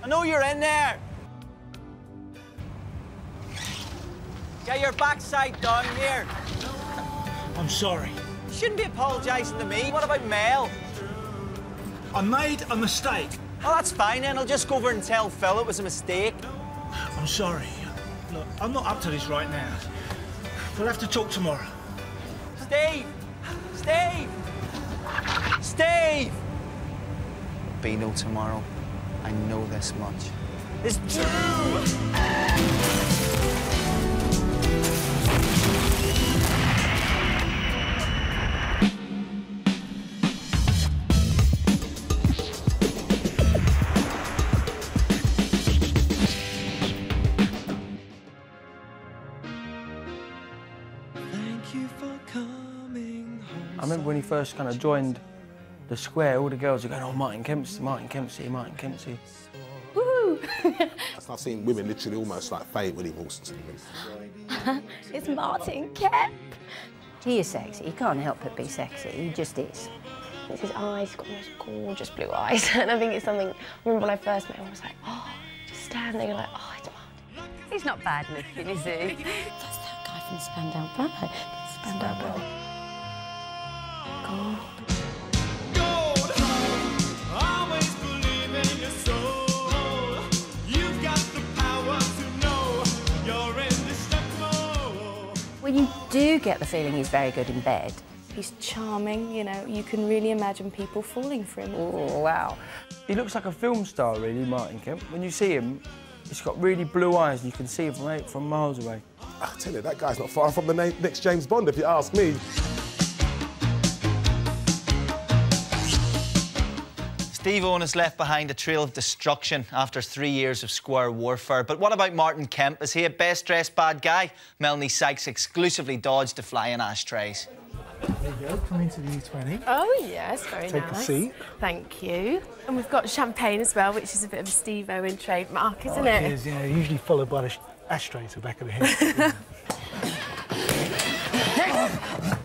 I know you're in there. Get your backside down here. I'm sorry. You shouldn't be apologising to me. What about Mel? I made a mistake. Oh, that's fine then. I'll just go over and tell Phil it was a mistake. I'm sorry. Look, I'm not up to this right now. We'll have to talk tomorrow. Steve! Steve! Steve! Be no tomorrow. I know this much. It's true! I remember when he first kind of joined the square, all the girls were going, oh, Martin Kempsey, Martin Kempsey, Martin Kempsey. Woo! I've seen women literally almost like faint when he walks into the room. It's Martin Kemp. He is sexy. He can't help but be sexy. He just is. It's his eyes. He's got those gorgeous blue eyes. And I think it's something... I remember when I first met him, I was like, oh, just standing there like, oh, it's Martin. He's not bad looking, is he? That's that guy from Spandau Ballet. Spandau Ballet. God. Well, you do get the feeling he's very good in bed. He's charming, you know, you can really imagine people falling for him. Oh, wow. He looks like a film star, really, Martin Kemp. When you see him, he's got really blue eyes and you can see him from miles away. I tell you, that guy's not far from the next James Bond, if you ask me. Steve Owen has left behind a trail of destruction after 3 years of square warfare. But what about Martin Kemp? Is he a best-dressed bad guy? Melanie Sykes exclusively dodged the flying ashtrays. There you go, come into the E20. Oh, yes, very nice. Take a seat. Thank you. And we've got champagne as well, which is a bit of a Steve Owen trademark, isn't it? It is, yeah, usually followed by the ashtray to the back of the head.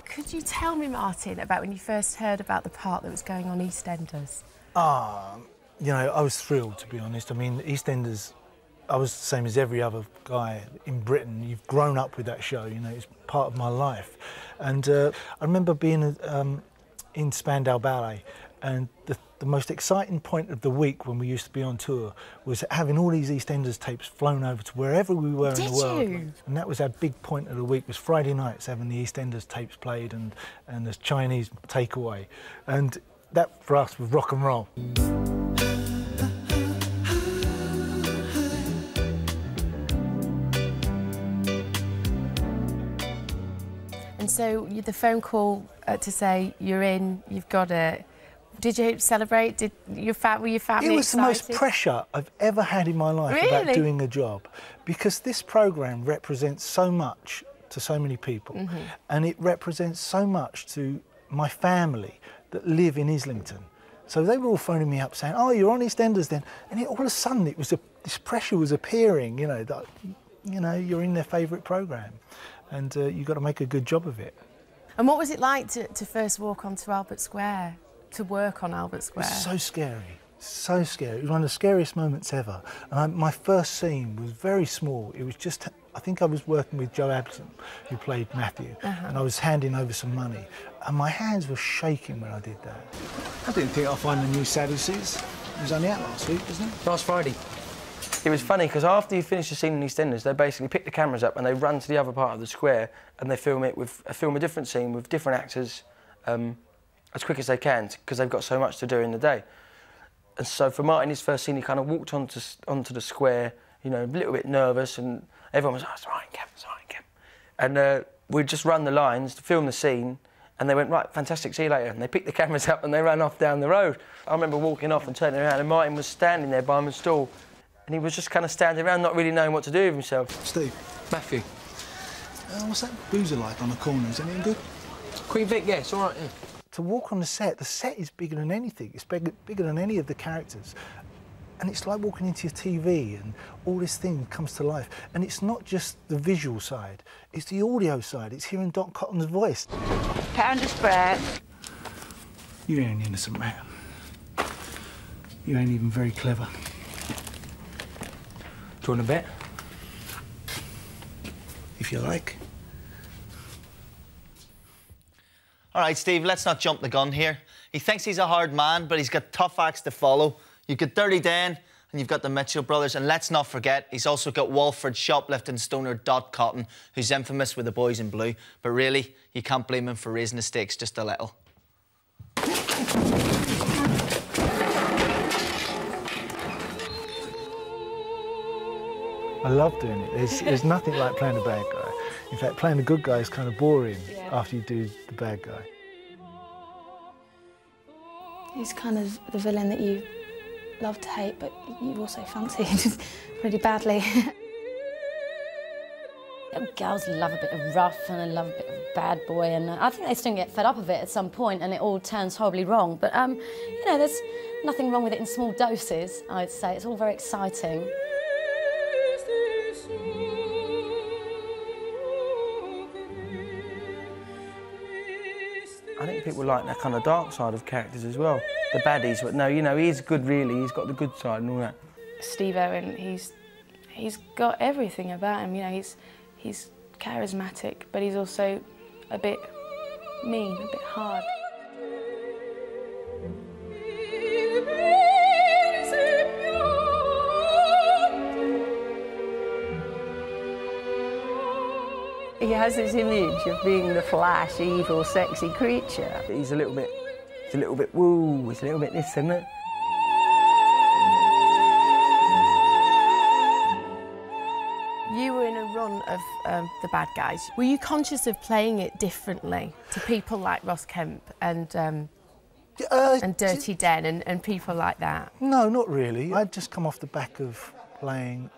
Could you tell me, Martin, about when you first heard about the part that was going on EastEnders? You know, I was thrilled, to be honest. I mean, EastEnders, I was the same as every other guy in Britain. You've grown up with that show, you know, it's part of my life. And I remember being in Spandau Ballet, and the most exciting point of the week when we used to be on tour was having all these EastEnders tapes flown over to wherever we were in the world. Did you? And that was our big point of the week, was Friday nights having the EastEnders tapes played and the Chinese takeaway. And that, for us, was rock and roll. And so the phone call to say you're in, you've got it. Did you celebrate? Were your family excited? It was the most pressure I've ever had in my life about doing a job, because this programme represents so much to so many people, and it represents so much to my family that live in Islington. So they were all phoning me up saying, oh, you're on EastEnders then. And all of a sudden, this pressure was appearing, you know, that, you know, you're in their favourite programme, and you've got to make a good job of it. And what was it like to first walk onto Albert Square, to work on Albert Square? It was so scary, so scary. It was one of the scariest moments ever. And my first scene was very small. It was just, I think I was working with Joe Abson, who played Matthew, and I was handing over some money. And my hands were shaking when I did that. I didn't think I'd find the new Sadducees. It was only out last week, wasn't it? Last Friday. It was funny, because after you finish the scene in EastEnders, they basically pick the cameras up and they run to the other part of the square and they film a different scene with different actors as quick as they can, because they've got so much to do in the day. And so for Martin, his first scene, he kind of walked onto the square, you know, a little bit nervous, and everyone was, oh, it's Martin Kemp, it's Martin Kemp. And we'd just run the lines to film the scene, and they went, right, fantastic, see you later. And they picked the cameras up and they ran off down the road. I remember walking off and turning around, and Martin was standing there by my stall, and he was just kind of standing around, not really knowing what to do with himself. Steve. Matthew. What's that boozer like on the corner? Is anything good? Queen Vic, yeah, it's all right, yeah. To walk on the set is bigger than anything. It's bigger than any of the characters. And it's like walking into your TV and all this thing comes to life. And it's not just the visual side, it's the audio side. It's hearing Doc Cotton's voice. Pound of spread. You ain't an innocent man. You ain't even very clever. Do you want a bet? If you like. All right, Steve, let's not jump the gun here. He thinks he's a hard man, but he's got tough acts to follow. You've got Dirty Dan and you've got the Mitchell brothers, and let's not forget, he's also got Walford shoplifting stoner Dot Cotton, who's infamous with the boys in blue. But really, you can't blame him for raising the stakes just a little. I love doing it. There's nothing like playing a bad guy. In fact, playing a good guy is kind of boring after you do the bad guy. He's kind of the villain that you love to hate, but you also fancy really badly. Girls love a bit of rough and I love a bit of bad boy, and I think they still get fed up of it at some point and it all turns horribly wrong. But, you know, there's nothing wrong with it in small doses, I'd say. It's all very exciting. I think people like that kind of dark side of characters as well. The baddies, but no, you know, he's good really, he's got the good side and all that. Steve Owen, he's got everything about him, you know, he's charismatic, but he's also a bit mean, a bit hard. He has this image of being the flashy, evil, sexy creature. He's a little bit woo, he's a little bit this and that. You were in a run of the bad guys. Were you conscious of playing it differently to people like Ross Kemp and Dirty Den and people like that? No, not really. I'd just come off the back of playing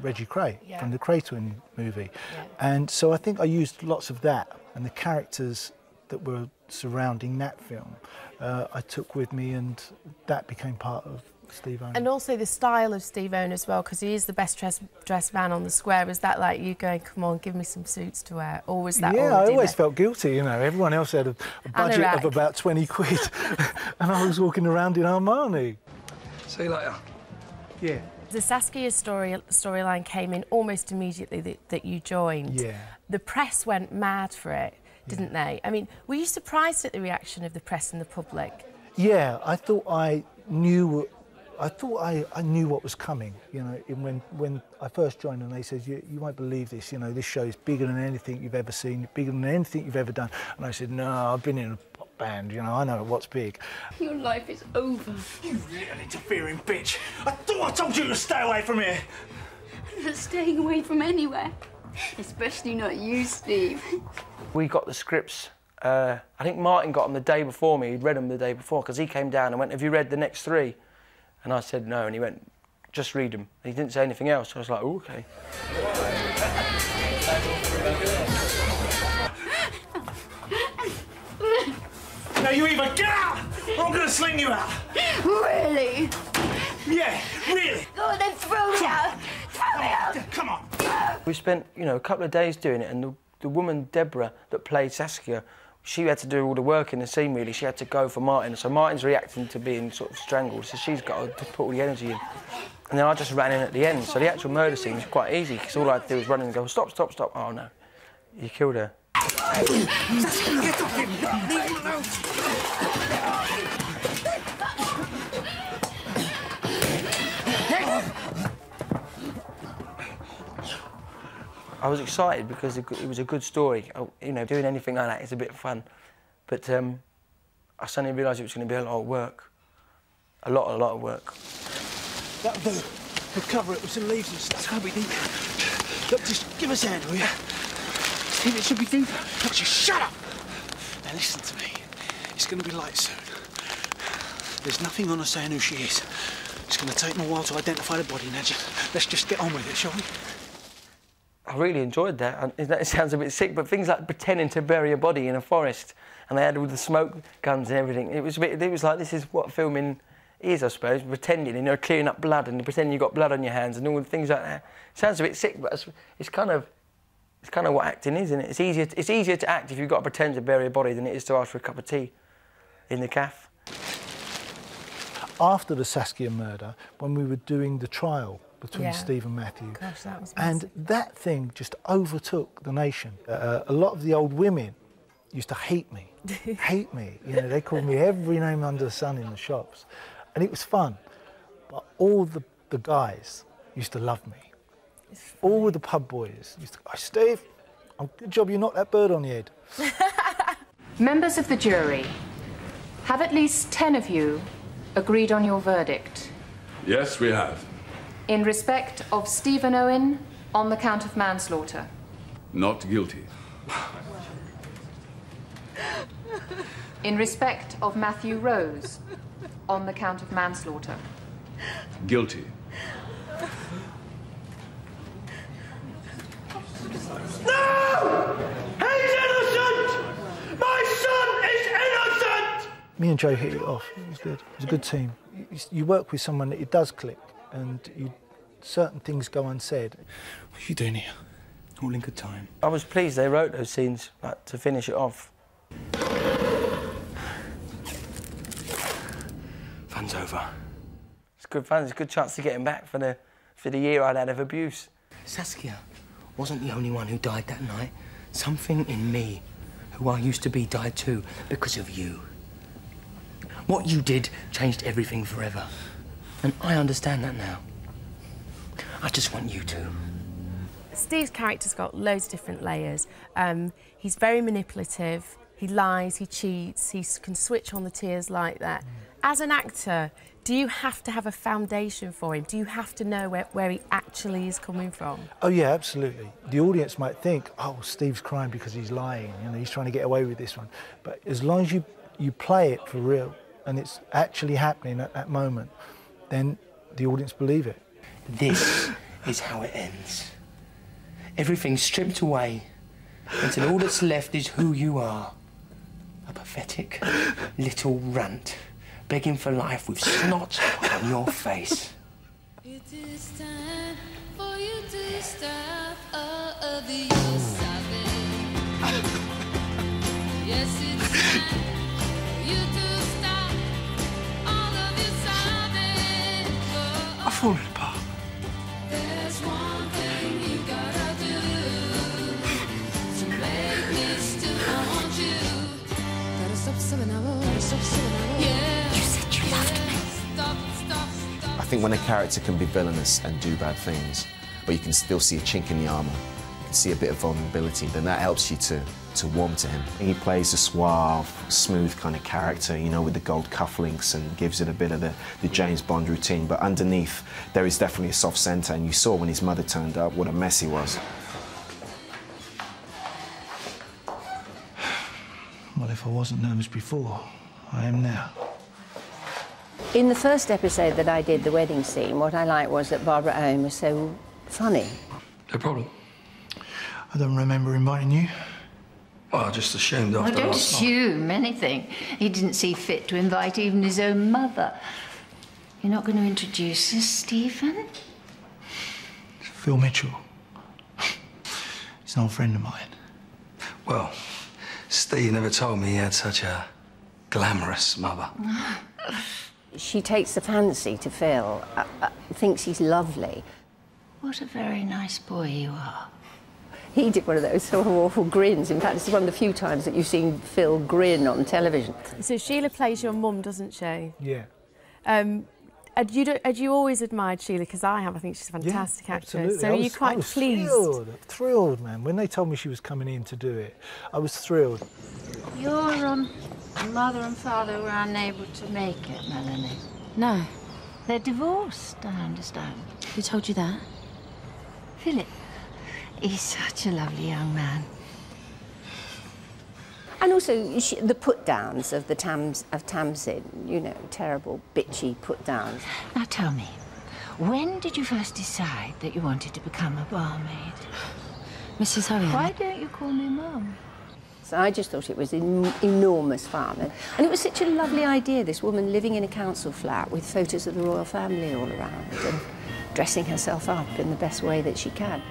Reggie Cray from the Cray Twin movie. Yeah. And so I think I used lots of that, and the characters that were surrounding that film I took with me, and that became part of Steve Owen. And also the style of Steve Owen as well, because he is the best dressed man on the square. Was that like you going, come on, give me some suits to wear? Or was that I always felt guilty, you know. Everyone else had a budget of about 20 quid and I was walking around in Armani. See you later. Yeah. The Saskia storyline came in almost immediately that you joined. Yeah. The press went mad for it, didn't they? I mean, were you surprised at the reaction of the press and the public? Yeah, I thought I knew what was coming, you know, when I first joined and they said, you won't believe this, you know, this show is bigger than anything you've ever seen, bigger than anything you've ever done. And I said, no, I've been in a pop band, you know, I know what's big. Your life is over. You little interfering bitch. I thought I told you to stay away from here. I'm not staying away from anywhere. Especially not you, Steve. We got the scripts. I think Martin got them the day before me. He'd read them the day before, because he came down and went, have you read the next 3? And I said no, and he went, just read them. He didn't say anything else. I was like, oh, OK. Now you either get out or I'm going to sling you out. Really? Yeah, really. Go on, then throw me out. Throw me out. Come on. We spent, you know, a couple of days doing it, and the woman, Deborah, that played Saskia, she had to do all the work in the scene, really. She had to go for Martin. So Martin's reacting to being sort of strangled, so she's got to put all the energy in. And then I just ran in at the end. So the actual murder scene was quite easy, because all I had to do was run in and go, stop, stop, stop. Oh, no. You killed her. Get off him. Leave him alone. I was excited because it was a good story. You know, doing anything like that is a bit of fun. But I suddenly realised it was going to be a lot of work. A lot of work. That'll do. We'll cover it with some leaves and stuff. That'll be deep. Look, just give us a hand, will you? Think it should be deep? Look, just shut up! Now listen to me. It's going to be light soon. There's nothing on her saying who she is. It's going to take me a while to identify the body. Now, let's just get on with it, shall we? I really enjoyed that. It sounds a bit sick, but things like pretending to bury a body in a forest, and they had all the smoke guns and everything. It was like, this is what filming is, I suppose, pretending, you know, clearing up blood and pretending you've got blood on your hands and all the things like that. It sounds a bit sick, but it's kind of what acting is, isn't it? It's easier to act if you've got to pretend to bury a body than it is to ask for a cup of tea in the cafe. After the Saskia murder, when we were doing the trial between Steve and Matthew. Gosh, that was and that thing just overtook the nation. A lot of the old women used to hate me, hate me. You know, they called me every name under the sun in the shops. And it was fun. But all the guys used to love me. All of the pub boys used to go, "Hey, Steve, good job you knocked that bird on the head." Members of the jury, have at least 10 of you agreed on your verdict? Yes, we have. In respect of Stephen Owen, on the count of manslaughter? Not guilty. In respect of Matthew Rose, on the count of manslaughter? Guilty. No! He's innocent! My son is innocent! Me and Joe hit it off. It was good. It was a good team. You work with someone that it does click, and certain things go unsaid. What are you doing here? All in good time. I was pleased they wrote those scenes to finish it off. Fun's over. It's good fun. It's a good chance to get him back for the year I'd had of abuse. Saskia wasn't the only one who died that night. Something in me, who I used to be, died too, because of you. What you did changed everything forever. And I understand that now. I just want you to. Steve's character's got loads of different layers. He's very manipulative, he lies, he cheats, he can switch on the tears like that. As an actor, do you have to have a foundation for him? Do you have to know where he actually is coming from? Oh yeah, absolutely. The audience might think, oh, Steve's crying because he's lying, you know, he's trying to get away with this one. But as long as you play it for real and it's actually happening at that moment, then the audience believe it. This is how it ends. Everything's stripped away until all that's left is who you are. A pathetic little runt begging for life with snot on your face. It is time for you to stop all of your sobbing. Yes, it's time for you to stop all of your sobbing. I've fallen apart. There's one thing you gotta do to make me still want you. Gotta stop sobbing, I wanna stop sobbing, yeah. I think when a character can be villainous and do bad things, but you can still see a chink in the armour, you can see a bit of vulnerability, then that helps you to warm to him. He plays a suave, smooth kind of character, you know, with the gold cufflinks, and gives it a bit of the James Bond routine, but underneath there is definitely a soft centre, and you saw when his mother turned up what a mess he was. Well, if I wasn't nervous before, I am now. In the first episode that I did, the wedding scene, what I liked was that Barbara Owen was so funny. No problem. I don't remember inviting you. Well, I just assumed after don't last night. assume anything. He didn't see fit to invite even his own mother. You're not going to introduce us, Stephen? Phil Mitchell. He's an old friend of mine. Well, Steve never told me he had such a glamorous mother. She takes a fancy to Phil, thinks he's lovely. What a very nice boy you are. He did one of those sort of awful grins. In fact, it's one of the few times that you've seen Phil grin on television. So Sheila plays your mum, doesn't she? Yeah. Had you always admired Sheila? Because I have. I think she's a fantastic actress. Absolutely. So are you quite pleased? Thrilled, man. When they told me she was coming in to do it, I was thrilled. Your mother and father were unable to make it, Melanie. No. They're divorced, I understand. Who told you that? Philip. He's such a lovely young man. And also the put-downs of Tamsin, you know, terrible, bitchy put-downs. Now tell me, when did you first decide that you wanted to become a barmaid? Mrs. Owen. Why don't you call me Mum? So I just thought it was an enormous fun. And it was such a lovely idea, this woman living in a council flat with photos of the royal family all around and dressing herself up in the best way that she can.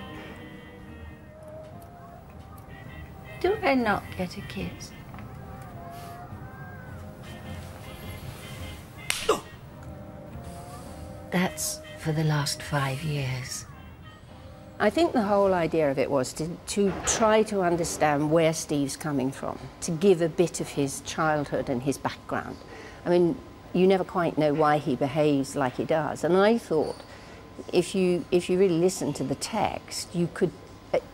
Do I not get a kiss? That's for the last 5 years. I think the whole idea of it was to try to understand where Steve's coming from, to give a bit of his childhood and his background. I mean, you never quite know why he behaves like he does, and I thought if you really listen to the text, you could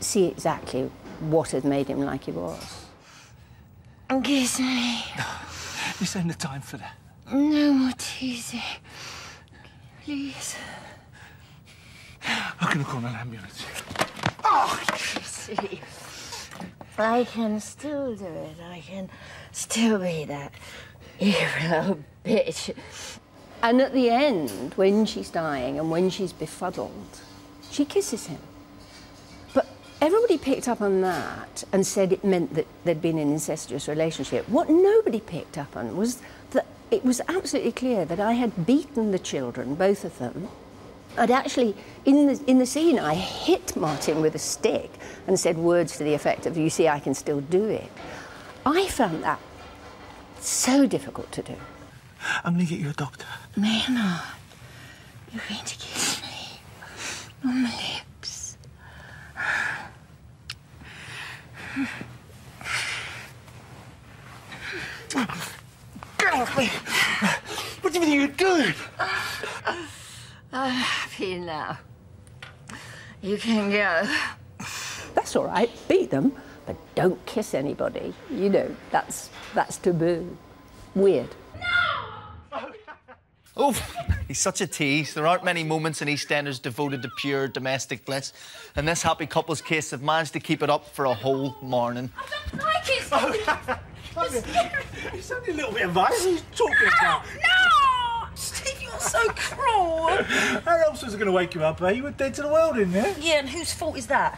see exactly what had made him like he was. Kiss me. This ain't the time for that. No more teasing. Please. I'm gonna call an ambulance. Oh, Chrissy. I can still do it. I can still be that evil bitch. And at the end, when she's dying and when she's befuddled, she kisses him. But everybody picked up on that and said it meant that there'd been an incestuous relationship. What nobody picked up on was that it was absolutely clear that I had beaten the children, both of them. I'd actually, in the scene, I hit Martin with a stick and said words to the effect of, "You see, I can still do it." I found that so difficult to do. I'm gonna get you a doctor. Maynard, you're going to kiss me on my lips. Get off me! What do you think you're doing? I'm happy now. You can go. That's all right, beat them, but don't kiss anybody. You know, that's taboo. Weird. Oh, he's such a tease. There aren't many moments in EastEnders devoted to pure domestic bliss. And this happy couple's case have managed to keep it up for a whole morning. I don't like it. It's only a little bit of violence. What are you talking about? No! Steve, you're so cruel. How else was I going to wake you up, eh? You were dead to the world in there. Yeah, and whose fault is that?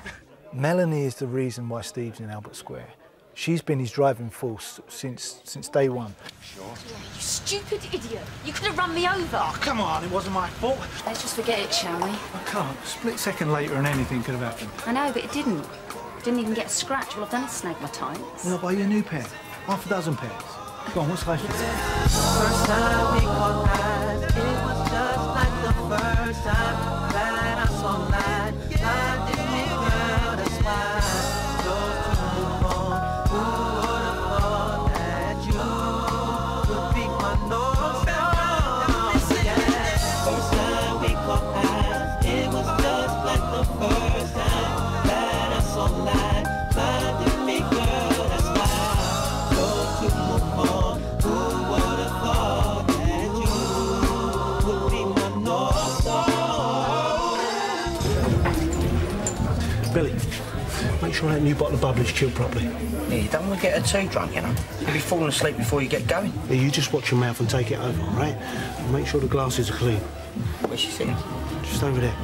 Melanie is the reason why Steve's in Albert Square. She's been his driving force since day one. Sure. You stupid idiot. You could have run me over. Oh, come on, it wasn't my fault. Let's just forget it, shall we? I can't. A split second later and anything could have happened. I know, but it didn't. Didn't even get a scratch. All I've done is snag my tights. Well, I'll buy you a new pair. Half a dozen pairs. Go on, what's life? First time we caught eyes, it was just like the first time that I saw light. Blinded me, girl, that's why I chose to move on. Who would have thought that you would be my North Star? Yeah. First time we caught eyes, it was just like the first time that I saw light. Blinded me, girl, that's why I chose to move on. Who would have thought that you would be my North Star? Billy, make sure that new bottle of bubbly's chilled properly. Yeah, you don't want to get her too drunk, you know. You'll be falling asleep before you get going. Yeah, you just watch your mouth and take it over, all right? And make sure the glasses are clean. Where's she sitting? Just over there.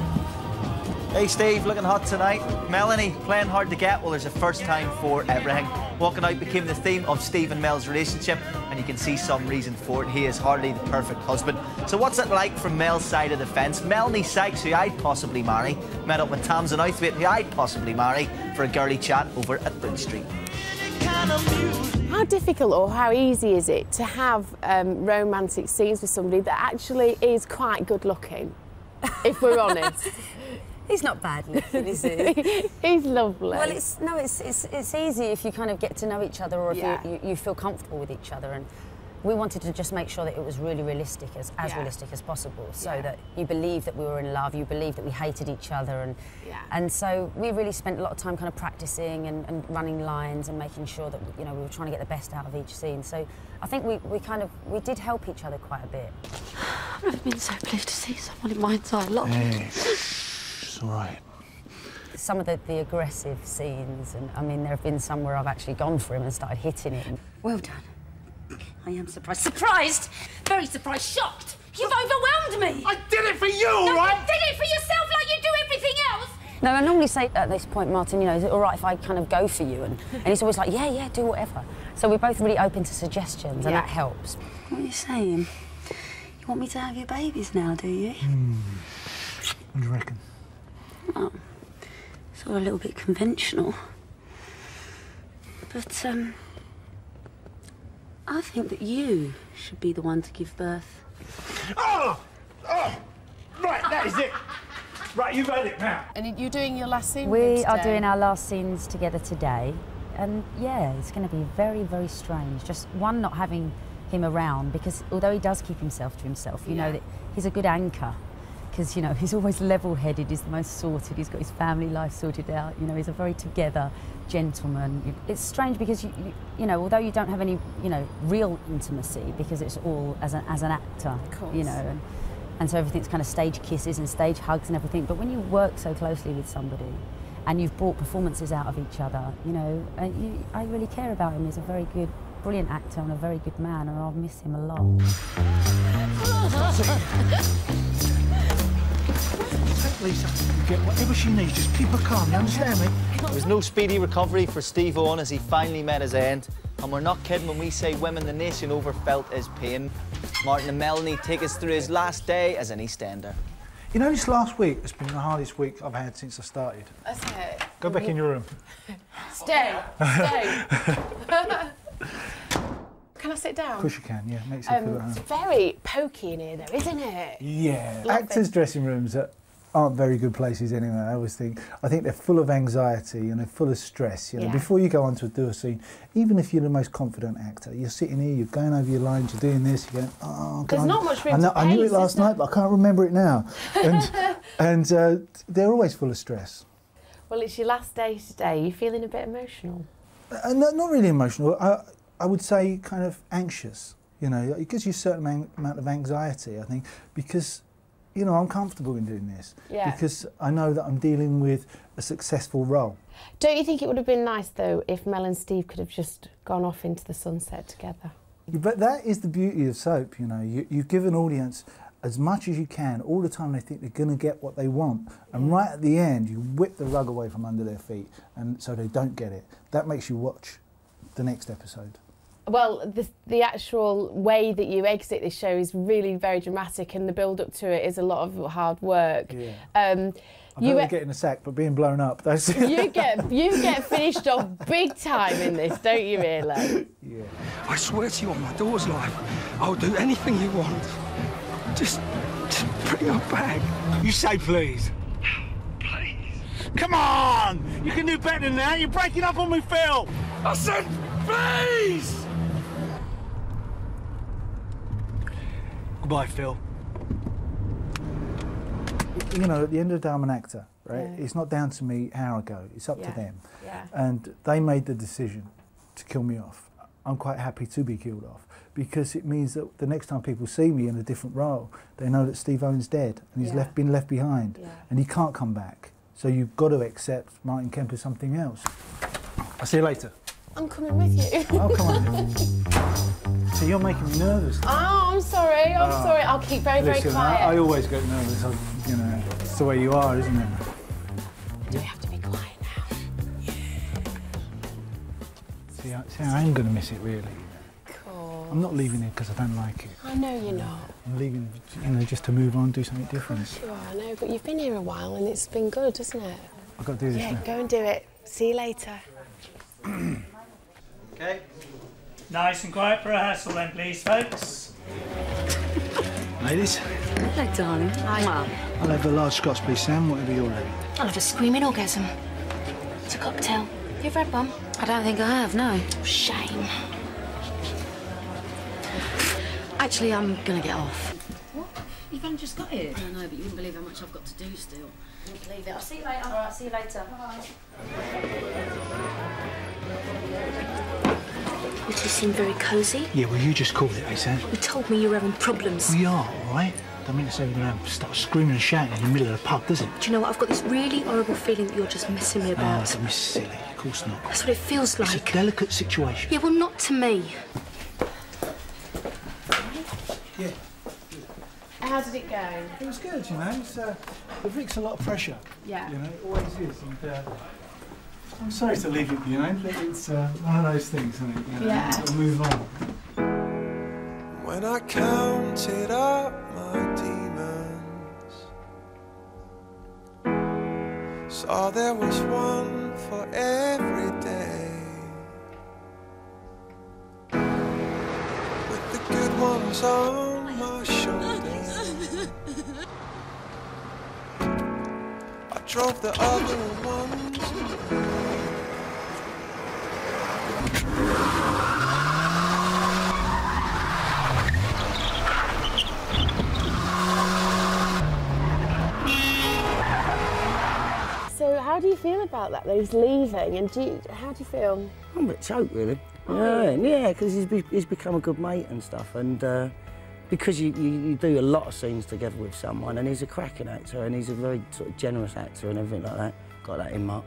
Hey, Steve, looking hot tonight. Melanie, playing hard to get. Well, there's a first time for everything. Walking out became the theme of Steve and Mel's relationship, and you can see some reason for it. He is hardly the perfect husband. So what's it like from Mel's side of the fence? Melanie Sykes, who I'd possibly marry, met up with Tamsin Outhwaite, who I'd possibly marry, for a girly chat over at Bridge Street. How difficult or how easy is it to have romantic scenes with somebody that actually is quite good looking, if we're honest? He's not bad looking, is he? He's lovely. Well, it's easy if you kind of get to know each other, or if you feel comfortable with each other. And we wanted to just make sure that it was really realistic, as realistic as possible, so that you believe that we were in love, you believe that we hated each other, and so we really spent a lot of time kind of practicing and running lines and making sure that we were trying to get the best out of each scene. So I think we did help each other quite a bit. I've never been so pleased to see someone in my entire life. Hey, it's all right. Some of the aggressive scenes, and I mean, there have been some where I've actually gone for him and started hitting him. Well done. I am surprised. Surprised! Very surprised. Shocked! You've overwhelmed me! I did it for you, all right? You did it for yourself like you do everything else! No, I normally say at this point, Martin, is it all right if I kind of go for you? And he's always like, yeah, do whatever. So we're both really open to suggestions, and that helps. What are you saying? You want me to have your babies now, do you? What do you reckon? Oh, it's all a little bit conventional. But, I think that you should be the one to give birth. Oh! Right, that is it. Right, you've had it now. And you're doing your last scene with We him are today? doing our last scenes together today. And yeah, it's going to be very, very strange. Just one, not having him around, because although he does keep himself to himself, you know that he's a good anchor. Because, you know, he's always level-headed, he's the most sorted, he's got his family life sorted out, you know, he's a very together gentleman. It's strange because, you know, although you don't have any, you know, real intimacy, because it's all as an actor, you know, and so everything's kind of stage kisses and stage hugs and everything, but when you work so closely with somebody and you've brought performances out of each other, you know, I really care about him. He's a very good, brilliant actor and a very good man, and I'll miss him a lot. Lisa, get whatever she needs, just keep her calm, you understand me? There was no speedy recovery for Steve Owen as he finally met his end. And we're not kidding when we say women the nation over felt his pain. Martin and Melanie take us through his last day as an EastEnder. You know, this last week has been the hardest week I've had since I started. That's it. Go back in your room. Stay. Stay. Can I sit down? Of course you can, yeah. Makes you feel at home. It's very pokey in here, though, isn't it? Yeah. Actors' dressing rooms aren't very good places anyway. I think they're full of anxiety and they're full of stress. You know, before you go on to do a scene, even if you're the most confident actor, you're sitting here, you're going over your lines, you're doing this, you're going, oh, there's not much room to I knew it last night, but I can't remember it now. And they're always full of stress. Well, it's your last day today. You feeling a bit emotional? Not really emotional. I would say kind of anxious. You know, it gives you a certain amount of anxiety, I think, because, you know, I'm comfortable in doing this. Yeah. Because I know that I'm dealing with a successful role. Don't you think it would have been nice, though, if Mel and Steve could have just gone off into the sunset together? But that is the beauty of soap, you know. You give an audience as much as you can. All the time they think they're going to get what they want. And right at the end, you whip the rug away from under their feet, and so they don't get it. That makes you watch the next episode. Well, the actual way that you exit this show is really very dramatic, and the build-up to it is a lot of hard work. Yeah. I'm not getting a sack, but being blown up, that's you get finished off big time in this, don't you, really? Yeah. I swear to you on my daughter's life, I'll do anything you want. Just bring her back. You say please. Please. Come on! You can do better than that. You're breaking up on me, Phil. I said please! Goodbye, Phil. You know, at the end of the day, I'm an actor, right? Yeah. It's not down to me how I go. It's up to them. Yeah. And they made the decision to kill me off. I'm quite happy to be killed off because it means that the next time people see me in a different role, they know that Steve Owen's dead and he's been left behind and he can't come back. So you've got to accept Martin Kemp as something else. I'll see you later. I'm coming with you. Oh, come on. So you're making me nervous. Oh, I'm sorry. I'm sorry. I'll keep very, very quiet. I always get nervous. You know, it's the way you are, isn't it? Do we have to be quiet now? Yeah. See, I am going to miss it, really. Cool. I'm not leaving it because I don't like it. I know you're not. I'm leaving, you know, just to move on, do something different. Sure, I know, but you've been here a while and it's been good, hasn't it? I've got to do this now. Go and do it. See you later. Okay. Nice and quiet for rehearsal then, please, folks. Ladies. Hello, darling. Hi. I'll have a large Scotch, please, Sam, whatever you're ready. I'll have a screaming orgasm. It's a cocktail. You've read one? I don't think I have, no. Shame. Actually, I'm gonna get off. What? You've only just got here. I know, but you wouldn't believe how much I've got to do still. I wouldn't believe it. I'll see you later. All right, see you later. Bye. You two seem very cosy. Yeah, well, you just called it, eh, Sam? You told me you were having problems. We are, all right? Don't mean to say we're going to start screaming and shouting in the middle of the pub, does it? Do you know what? I've got this really horrible feeling that you're just messing me about. Oh, don't be silly. Of course not. That's what it feels like. It's a delicate situation. Yeah, well, not to me. Yeah. How did it go? It was good, you know. It's, the Vic's a lot of pressure. Yeah. You know, it always is. And I'm sorry to leave it, you know. It's one of those things, isn't it? You know, yeah. We'll move on. When I counted up my demons, saw there was one for every day, with the good ones on my shoulders drove the other ones. So how do you feel about that he's leaving, and how do you feel? I'm a bit choked, really. Yeah, because he's become a good mate and stuff, and because you do a lot of scenes together with someone, and he's a cracking actor, and he's a very sort of generous actor and everything like that. Got that in Mark.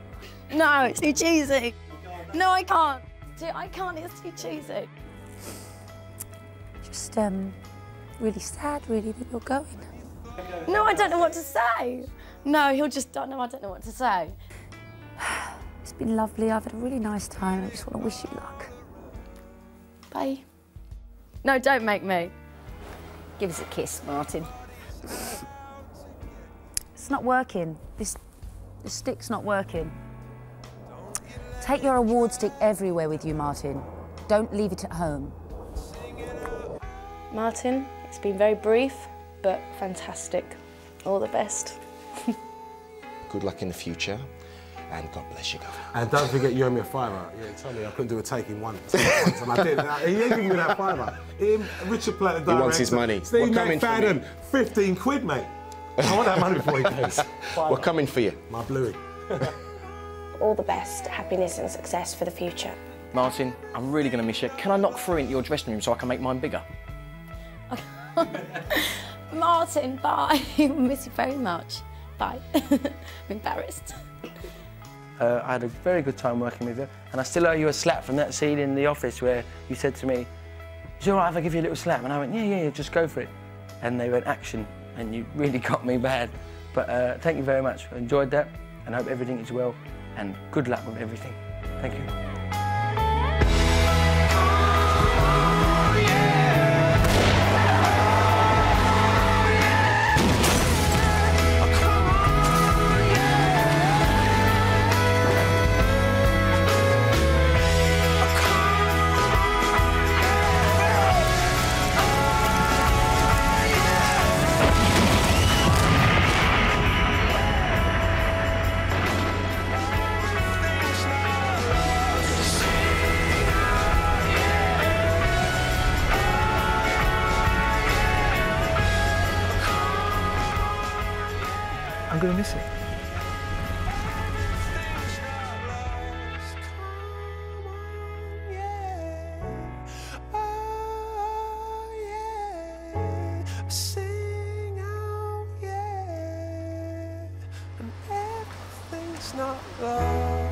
No, it's too cheesy. No, I can't. I can't, it's too cheesy. Just really sad, really, that you're going. No, I don't know what to say. No, he'll just, I don't know what to say. It's been lovely, I've had a really nice time, I just want to wish you luck. Bye. No, don't make me. Give us a kiss, Martin. It's not working. This stick's not working. Take your award stick everywhere with you, Martin. Don't leave it at home. Martin, it's been very brief, but fantastic. All the best. Good luck in the future, and God bless you, Governor. And don't forget you owe me a £5. Yeah, tell me I couldn't do a take in one. And I did. He ain't giving me that £5. Him, Richard Platt, the director. He wants his money. Steve McFadden, 15 quid, mate. I want that money before he goes. We're coming for you. My bluey. All the best, happiness and success for the future. Martin, I'm really going to miss you. Can I knock through into your dressing room so I can make mine bigger? Martin, bye. I miss you very much. Bye. I'm embarrassed. I had a very good time working with you, and I still owe you a slap from that scene in the office where you said to me, "Is it all right if I give you a little slap?" And I went, yeah, just go for it. And they went, action, and you really got me bad. But thank you very much. I enjoyed that, and I hope everything is well, and good luck with everything. Thank you. I'm going to miss it. Sing out, yeah, and everything's not lost.